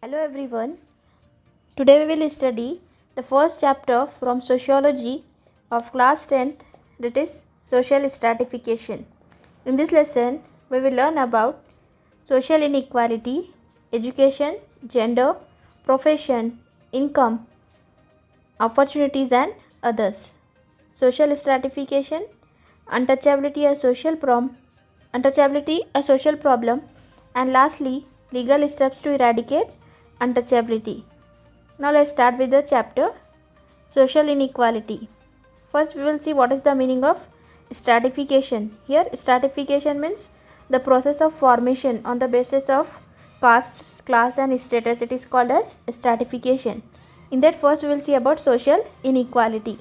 Hello everyone. Today we will study the first chapter from Sociology of class 10th, that is social stratification. In this lesson we will learn about social inequality, education, gender, profession, income, opportunities and others. Social stratification, untouchability a social problem, and lastly legal steps to eradicate untouchability. Now let's start with the chapter social inequality. First we will see what is the meaning of stratification. Here stratification means the process of formation on the basis of caste, class and status. It is called as stratification. In that first we will see about social inequality.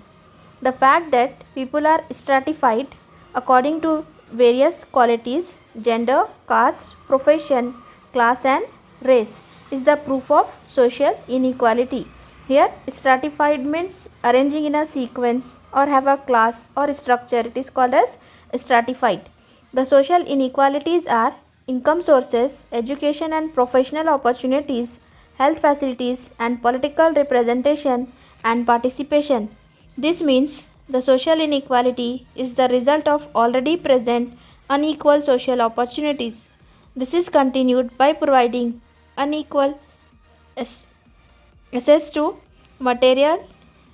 The fact that people are stratified according to various qualities, gender, caste, profession, class and race is the proof of social inequality. Here stratified means arranging in a sequence or have a class or structure. It is called as stratified. The social inequalities are income sources, education and professional opportunities, health facilities and political representation and participation. This means the social inequality is the result of already present unequal social opportunities. This is continued by providing unequal access to material,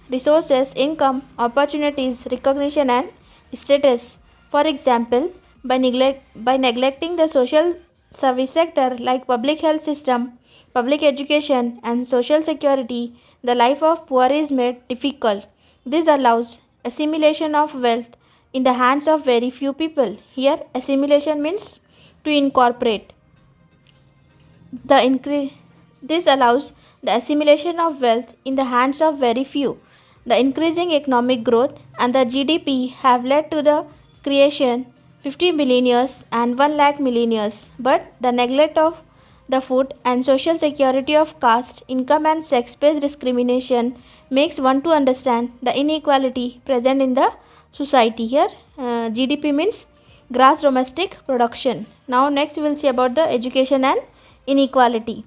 resources, income, opportunities, recognition and status. For example, by neglecting the social service sector like public health system, public education and social security, the life of poor is made difficult. This allows assimilation of wealth in the hands of very few people. Here assimilation means to incorporate. This allows the assimilation of wealth in the hands of very few. The increasing economic growth and the GDP have led to the creation 50 millionaires and 1 lakh millionaires, but the neglect of the food and social security of caste, income and sex-based discrimination makes one to understand the inequality present in the society. Here GDP means gross domestic production. Now next we will see about the education and inequality.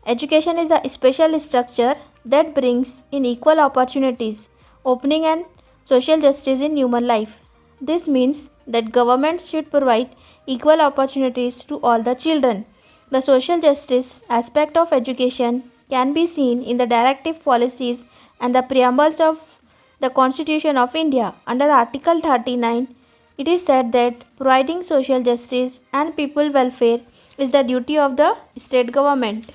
Education is a special structure that brings in equal opportunities, opening and social justice in human life. This means that governments should provide equal opportunities to all the children. The social justice aspect of education can be seen in the directive policies and the preambles of the Constitution of India. Under Article 39, it is said that providing social justice and people welfare is the duty of the state government.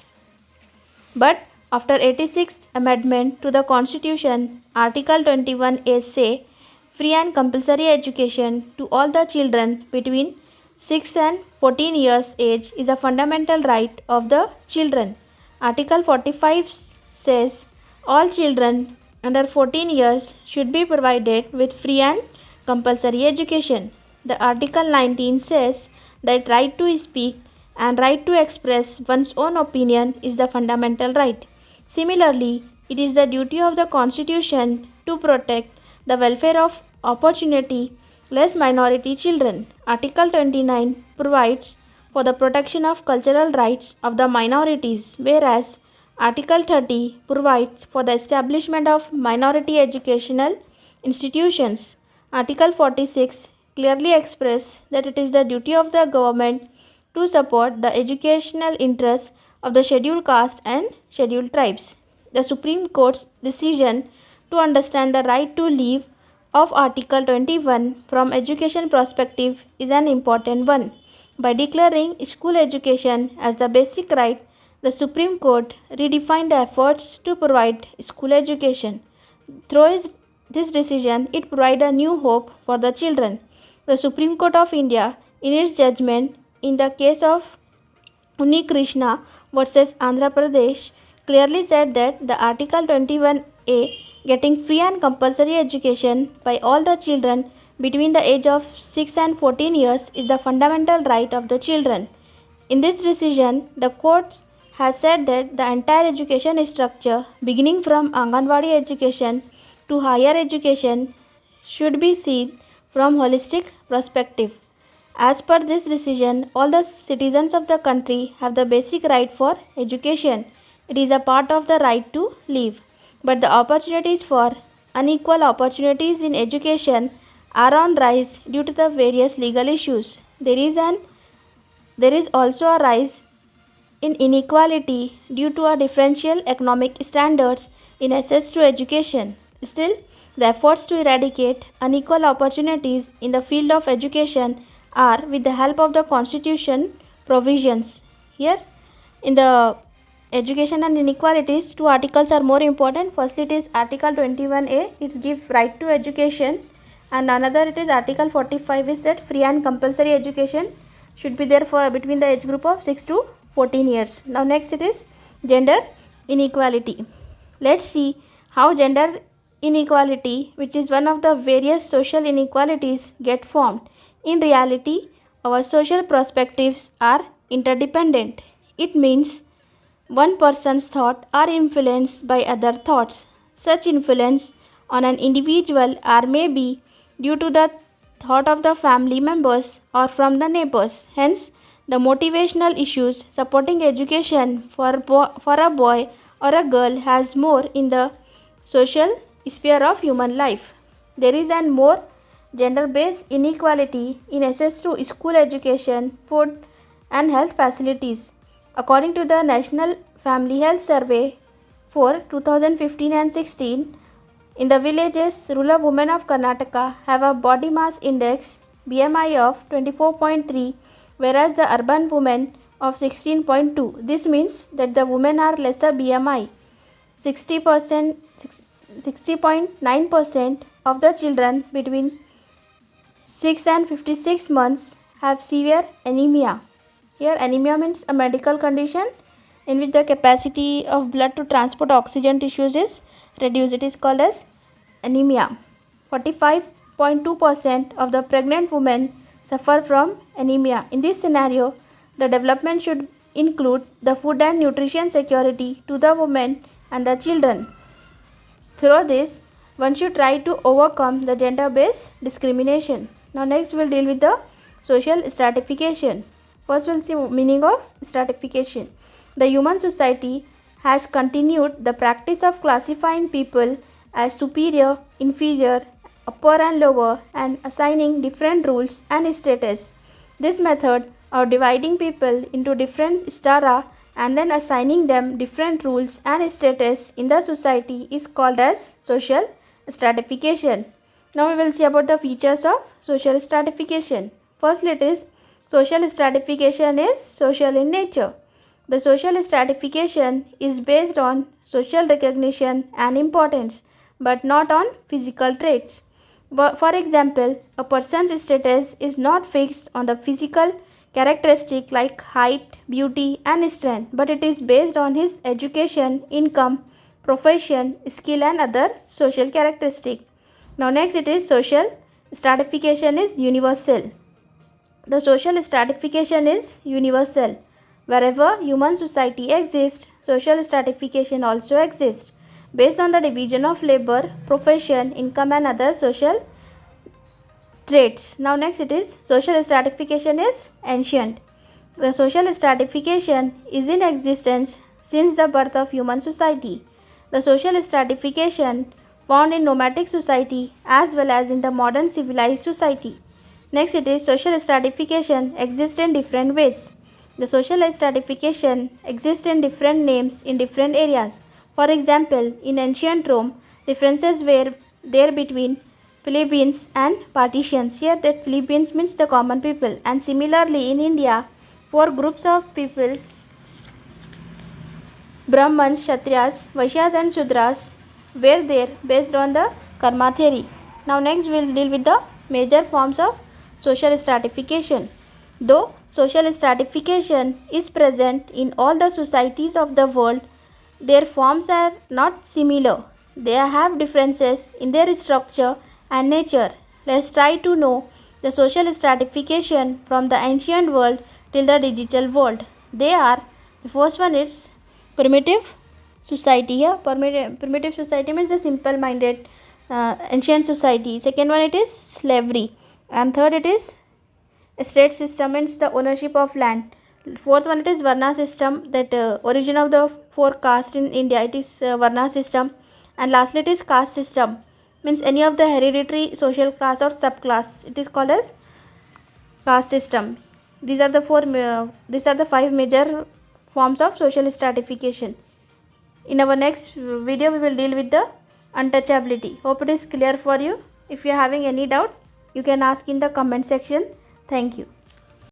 But after 86th amendment to the Constitution, Article 21A say free and compulsory education to all the children between 6 and 14 years age is a fundamental right of the children. Article 45 says all children under 14 years should be provided with free and compulsory education. The Article 19 says that right to speak and right to express one's own opinion is the fundamental right. Similarly, it is the duty of the Constitution to protect the welfare of opportunity less minority children. Article 29 provides for the protection of cultural rights of the minorities, whereas Article 30 provides for the establishment of minority educational institutions. Article 46 clearly expresses that it is the duty of the government to support the educational interests of the scheduled caste and scheduled tribes. The Supreme Court's decision to understand the right to live of Article 21 from education perspective is an important one. By declaring school education as the basic right, the Supreme Court redefined the efforts to provide school education. Through this decision, it provided a new hope for the children. The Supreme Court of India, in its judgment in the case of Unni Krishna versus Andhra Pradesh, clearly said that the Article 21A getting free and compulsory education by all the children between the age of 6 and 14 years is the fundamental right of the children. In this decision, the court has said that the entire education structure beginning from Anganwadi education to higher education should be seen from holistic perspective. As per this decision, all the citizens of the country have the basic right for education. It is a part of the right to live. But the opportunities for unequal opportunities in education are on rise due to the various legal issues. There is also a rise in inequality due to a differential economic standards in access to education. Still, the efforts to eradicate unequal opportunities in the field of education are with the help of the constitution provisions. Here, in the education and inequalities, two articles are more important. Firstly, it is Article 21A, it gives right to education, and another it is Article 45 is said free and compulsory education should be there for between the age group of 6 to 14 years. Now next it is gender inequality. Let's see how gender inequality, which is one of the various social inequalities, get formed. In reality, our social perspectives are interdependent. It means one person's thoughts are influenced by other thoughts. Such influence on an individual are may be due to the thought of the family members or from the neighbors. Hence, the motivational issues supporting education for a boy or a girl has more in the social sphere of human life. There is an more gender-based inequality in access to school education, food and health facilities. According to the National Family Health Survey for 2015 and 16, in the villages, rural women of Karnataka have a body mass index BMI of 24.3, whereas the urban women of 16.2. This means that the women are lesser BMI. 60.9% of the children between 6 and 56 months have severe anemia. Here anemia means a medical condition in which the capacity of blood to transport oxygen tissues is reduced. It is called as anemia. 45.2% of the pregnant women suffer from anemia. In this scenario, the development should include the food and nutrition security to the women and the children. Through this, one should try to overcome the gender-based discrimination. Now next we will deal with the social stratification. First we will see meaning of stratification. The human society has continued the practice of classifying people as superior, inferior, upper and lower, and assigning different rules and status. This method of dividing people into different strata and then assigning them different rules and status in the society is called as social stratification. Now we will see about the features of social stratification. Firstly, it is social stratification is social in nature. The social stratification is based on social recognition and importance, but not on physical traits. For example, a person's status is not fixed on the physical characteristic like height, beauty and strength, but it is based on his education, income, profession, skill and other social characteristics. Now next it is social stratification is universal. The social stratification is universal. Wherever human society exists, social stratification also exists based on the division of labor, profession, income and other social traits. Now next it is social stratification is ancient. The social stratification is in existence since the birth of human society. The social stratification found in nomadic society as well as in the modern civilized society. Next it is social stratification exists in different ways. The social stratification exists in different names in different areas. For example, in ancient Rome, differences were there between plebeians and patricians. Here that plebeians means the common people, and similarly in India, four groups of people, Brahmans, Kshatriyas, Vaishyas and Shudras were there based on the karma theory. Now next we will deal with the major forms of social stratification. Though social stratification is present in all the societies of the world, their forms are not similar. They have differences in their structure and nature. Let's try to know the social stratification from the ancient world till the digital world. They are, the first one is primitive society. Here primitive society means the simple minded ancient society. Second one it is slavery, and third it is state system means the ownership of land. Fourth one, it is Varna system, that origin of the four caste in India, it is Varna system. And lastly, it is caste system, means any of the hereditary social class or subclass, it is called as caste system. These are the five major forms of social stratification. In our next video, we will deal with the untouchability. Hope it is clear for you. If you are having any doubt, you can ask in the comment section. Thank you.